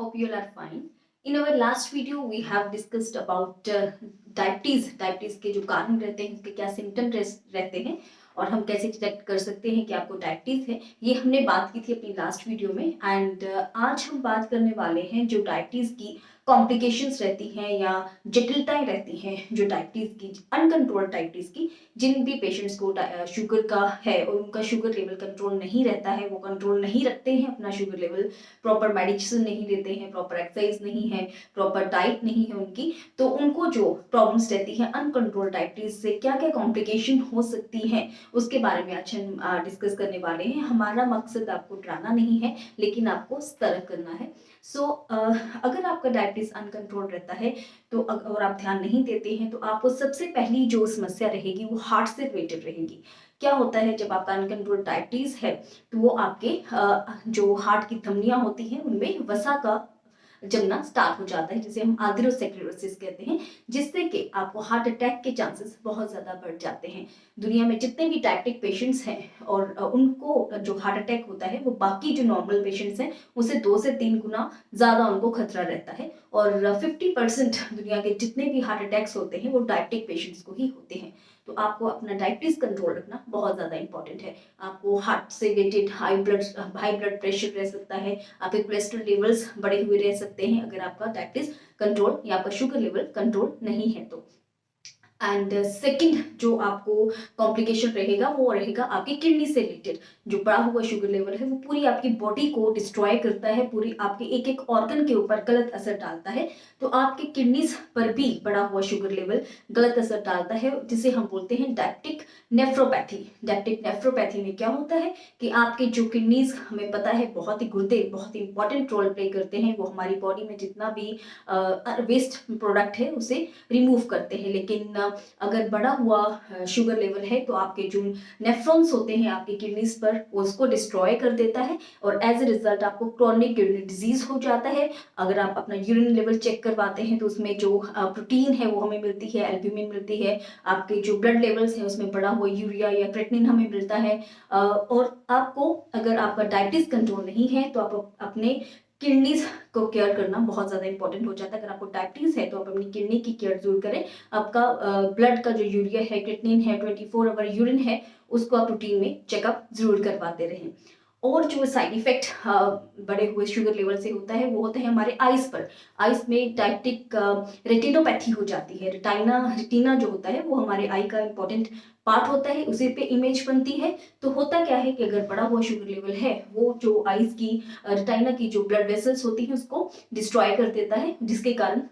hope you all are fine. In our last video, we have discussed about diabetes. Diabetes के जो कारण रहते हैं, उसके क्या सिम्टम रहते हैं और हम कैसे डिटेक्ट कर सकते हैं कि आपको डायबिटीज है, ये हमने बात की थी अपनी लास्ट वीडियो में। एंड आज हम बात करने वाले हैं जो डायबिटीज की कॉम्प्लिकेशंस रहती हैं या जटिलताएं रहती हैं जो डायबिटीज की, अनकंट्रोल्ड डायबिटीज की, जिन भी पेशेंट्स को शुगर का है और उनका शुगर लेवल कंट्रोल नहीं रहता है, वो कंट्रोल नहीं रखते हैं अपना शुगर लेवल, प्रॉपर मेडिसिन नहीं लेते हैं, प्रॉपर एक्सरसाइज नहीं है, प्रॉपर डाइट नहीं है उनकी, तो उनको जो प्रॉब्लम्स रहती हैं अनकंट्रोल्ड डायबिटीज से क्या क्या कॉम्प्लिकेशन हो सकती हैं, उसके बारे में आज हम डिस्कस करने वाले हैं। हमारा मकसद आपको डराना नहीं है, लेकिन आपको सतर्क करना है। अगर आपका डायबिटीज अनकंट्रोल रहता है तो और आप ध्यान नहीं देते हैं तो आपको सबसे पहली जो समस्या रहेगी वो हार्ट से रिलेटेड रहेगी। क्या होता है जब आपका अनकंट्रोल डायबिटीज है तो वो आपके जो हार्ट की धमनियां होती हैं उनमें वसा का जमना स्टार्ट हो जाता है, जिसे हम आर्थेरोस्क्लेरोसिस कहते हैं, जिससे कि आपको हार्ट अटैक के चांसेस बहुत ज़्यादा बढ़ जाते हैं। दुनिया में जितने भी डायबिटिक पेशेंट्स हैं और उनको जो हार्ट अटैक होता है वो बाकी जो नॉर्मल पेशेंट्स हैं उससे 2 से 3 गुना ज़्यादा उनको खतरा रहता है। और 50% दुनिया के जितने भी हार्ट अटैक्स होते हैं वो डायबिटिक पेशेंट्स को ही होते हैं। तो आपको अपना डायबिटीज कंट्रोल रखना बहुत ज़्यादा इंपॉर्टेंट है। आपको हार्ट से रिलेटेड हाई ब्लड प्रेशर रह सकता है, आपके कोलेस्ट्रॉल लेवल्स बढ़े हुए रह सकते हैं अगर आपका डायबिटीज कंट्रोल या आपका शुगर लेवल कंट्रोल नहीं है तो। एंड सेकंड जो आपको कॉम्प्लिकेशन रहेगा वो रहेगा आपकी किडनी से रिलेटेड। जो बढ़ा हुआ शुगर लेवल है वो पूरी आपकी बॉडी को डिस्ट्रॉय करता है, पूरी आपके एक एक ऑर्गन के ऊपर गलत असर डालता है। तो आपके किडनीज पर भी बढ़ा हुआ शुगर लेवल गलत असर डालता है, जिसे हम बोलते हैं डायबिटिक नेफ्रोपैथी। डायबिटिक नेफ्रोपैथी में क्या होता है कि आपके जो किडनीज, हमें पता है बहुत ही गुर्दे बहुत ही इंपॉर्टेंट रोल प्ले करते हैं, वो हमारी बॉडी में जितना भी वेस्ट प्रोडक्ट है उसे रिमूव करते हैं। लेकिन अगर बढ़ा हुआ शुगर लेवल है तो आपके जो नेफ्रॉन्स होते हैं आपकी किडनीज पर उसको डिस्ट्रॉय कर देता है और एज ए रिजल्ट आपको क्रॉनिक किडनी डिजीज हो जाता है। अगर आप अपना यूरिन लेवल चेक करवाते हैं तो उसमें जो प्रोटीन है वो हमें मिलती है, एल्ब्यूमिन मिलती है, आपके जो ब्लड लेवल्स हैं उसमें बढ़ा हुआ यूरिया या क्रेटिनिन हमें मिलता है। और आपको अगर आपका डायबिटीज कंट्रोल नहीं है तो आप अपने किडनीज को केयर करना बहुत ज़्यादा इंपॉर्टेंट हो जाता है। अगर आपको डायबिटीज़ है तो आप अपनी किडनी की केयर जरूर करें। आपका ब्लड का जो यूरिया है, क्रिएटिनिन है, 24 आवर यूरिन है, उसको आप रूटीन में चेकअप जरूर करवाते रहें। और जो साइड इफेक्ट बढ़े हुए शुगर लेवल से होता है वो होता है हमारे आइस पर। आइस में डायबिटिक रेटिनोपैथी हो जाती है। रेटिना जो होता है वो हमारे आई का इंपॉर्टेंट पार्ट होता है, उसी पे इमेज बनती है। तो होता क्या है कि अगर बढ़ा हुआ शुगर लेवल है वो जो आइस की रेटिना की जो ब्लड वेसल्स होती है उसको डिस्ट्रॉय कर देता है, जिसके कारण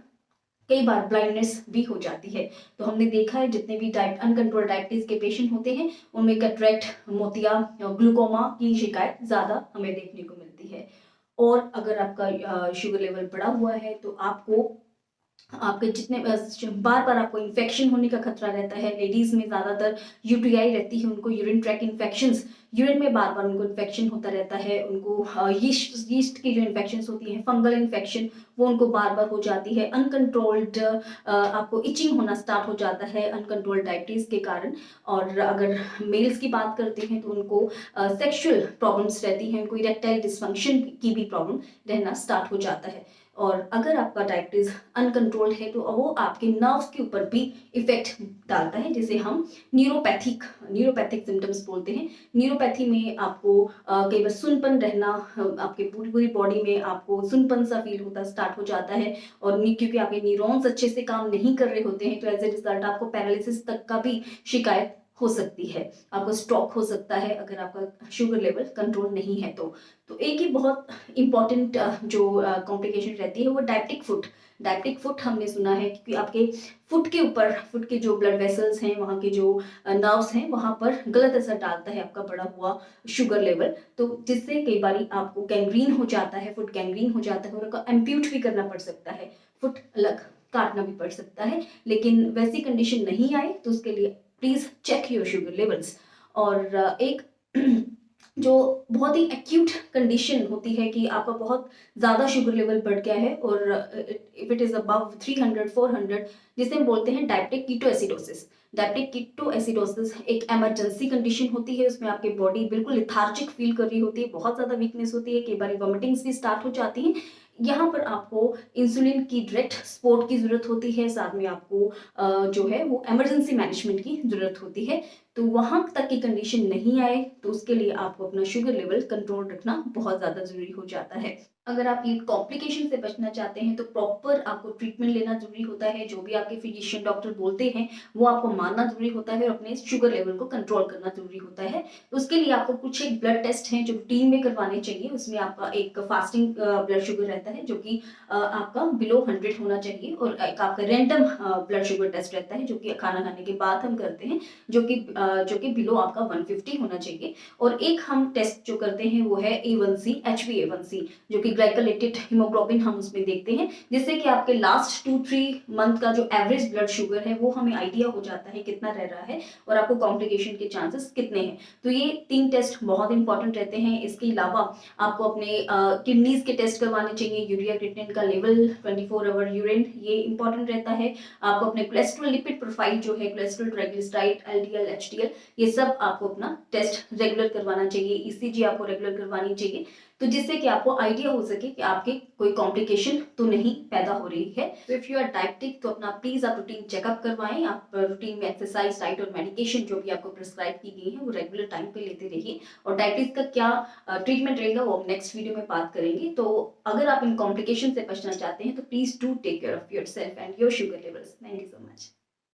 कई बार ब्लाइंडनेस भी हो जाती है। तो हमने देखा है जितने भी अनकंट्रोल डायबिटीज के पेशेंट होते हैं उनमें कैटरेक्ट, मोतिया, ग्लूकोमा की शिकायत ज़्यादा हमें देखने को मिलती है। और अगर आपका शुगर लेवल बढ़ा हुआ है तो आपको आपके जितने बार बार आपको इन्फेक्शन होने का खतरा रहता है। लेडीज में ज़्यादातर यूटीआई रहती है, उनको यूरिन ट्रैक इन्फेक्शंस, यूरिन में बार बार उनको इन्फेक्शन होता रहता है। उनको यीस्ट की जो इन्फेक्शंस होती हैं, फंगल इन्फेक्शन, वो उनको बार बार हो जाती है। अनकंट्रोल्ड आपको इचिंग होना स्टार्ट हो जाता है अनकंट्रोल्ड डायबिटीज़ के कारण। और अगर मेल्स की बात करते हैं तो उनको सेक्शुअल प्रॉब्लम्स रहती हैं, उनको इरेक्टाइल डिसफंक्शन की भी प्रॉब्लम रहना स्टार्ट हो जाता है। और अगर आपका डायबिटीज अनकंट्रोल्ड है तो वो आपके नर्व्स के ऊपर भी इफेक्ट डालता है, जिसे हम न्यूरोपैथिक सिम्टम्स बोलते हैं। न्यूरोपैथी में आपको कई बार सुनपन रहना, आपके पूरी पूरी बॉडी में आपको सुनपन सा फील होता स्टार्ट हो जाता है। और क्योंकि आपके न्यूरॉन्स अच्छे से काम नहीं कर रहे होते हैं तो एज ए रिजल्ट आपको पैरालिसिस तक का भी शिकायत हो सकती है। आपको स्ट्रोक हो सकता है अगर आपका शुगर लेवल कंट्रोल नहीं है तो एक ही बहुत इंपॉर्टेंट जो कॉम्प्लिकेशन रहती है वो डायबिटिक फुट हमने सुना है, क्योंकि आपके फुट के जो ब्लड वेसल्स हैं, वहाँ के जो नर्व्स हैं, वहाँ पर गलत असर डालता है आपका बढ़ा हुआ शुगर लेवल। तो जिससे कई बार आपको गैंग्रीन हो जाता है, फुट गैंग्रीन हो जाता है और आपको एम्प्यूट भी करना पड़ सकता है, फुट अलग काटना भी पड़ सकता है। लेकिन वैसी कंडीशन नहीं आए तो उसके लिए please check your sugar levels. और एक जो बहुत ही एक्यूट कंडीशन होती है कि आपका बहुत ज़्यादा शुगर लेवल बढ़ गया है और इफ़ इट इज़ अबव 300 400, जिसे हम बोलते हैं डायबिटिक कीटोएसिडोसिस। डायबिटिक कीटोएसिडोसिस एक इमरजेंसी कंडीशन होती है, उसमें आपकी बॉडी बिल्कुल लेथार्जिक फील कर रही होती है, बहुत ज़्यादा वीकनेस होती है, कई बार वॉमिटिंग्स भी स्टार्ट हो जाती हैं। यहाँ पर आपको इंसुलिन की डायरेक्ट सपोर्ट की ज़रूरत होती है, साथ में आपको जो है वो इमरजेंसी मैनेजमेंट की ज़रूरत होती है। तो वहाँ तक की कंडीशन नहीं आए तो उसके लिए आपको अपना शुगर लेवल कंट्रोल रखना बहुत ज़्यादा ज़रूरी हो जाता है। अगर आप ये कॉम्प्लिकेशन से बचना चाहते हैं तो प्रॉपर आपको ट्रीटमेंट लेना ज़रूरी होता है, जो भी आपके फिजिशियन डॉक्टर बोलते हैं वो आपको मानना ज़रूरी होता है और अपने शुगर लेवल को कंट्रोल करना ज़रूरी होता है। तो उसके लिए आपको कुछ एक ब्लड टेस्ट हैं जो रूटीन में करवाने चाहिए, उसमें आपका एक फास्टिंग ब्लड शुगर रहता है जो कि आपका बिलो 100 होना चाहिए, और एक आपका रैंडम ब्लड शुगर टेस्ट रहता है जो कि खाना खाने के बाद हम करते हैं, जो कि बिलो आपका 150 होना चाहिए। और एक हम टेस्ट जो करते हैं वो है A1C, HbA1c, जो कि ग्लाइकोलेटेड हीमोग्लोबिन हम उसमें देखते हैं, जिससे कि आपके लास्ट 2-3 मंथ का जो एवरेज ब्लड शुगर है वो हमें आइडिया हो जाता है कितना रह रहा है और आपको कॉम्प्लिकेशन के चांसेस कितने हैं। तो ये 3 टेस्ट बहुत इंपॉर्टेंट रहते हैं। इसके अलावा आपको अपने किडनीज के टेस्ट करवाने चाहिए, यूरिया क्रिएटिनिन का लेवल, 24 आवर यूरिन, ये इंपॉर्टेंट रहता है। आपको अपने कोलेस्ट्रॉल लिपिड प्रोफाइल जो है, कोलेस्ट्रॉल, ट्राइग्लिसराइड, LDL, HDL, ये सब आपको अपना टेस्ट रेगुलर करवाना चाहिए। ईसीजी आपको रेगुलर करवानी चाहिए, तो जिससे कि आपको आइडिया हो सके कि आपके कोई कॉम्प्लिकेशन तो नहीं पैदा हो रही है। तो इफ यू आर डायबिटिक तो अपना प्लीज आप रूटीन चेकअप करवाएं। आप रूटीन में एक्सरसाइज, डाइट और मेडिकेशन जो भी आपको प्रिस्क्राइब की गई है वो रेगुलर टाइम पे लेते रहिए। और डायबिटीज का क्या ट्रीटमेंट रहेगा वो हम नेक्स्ट वीडियो में बात करेंगे। तो अगर आप इन कॉम्प्लिकेशन से बचना चाहते हैं तो please do take care of yourself and your sugar levels. Thank you so much.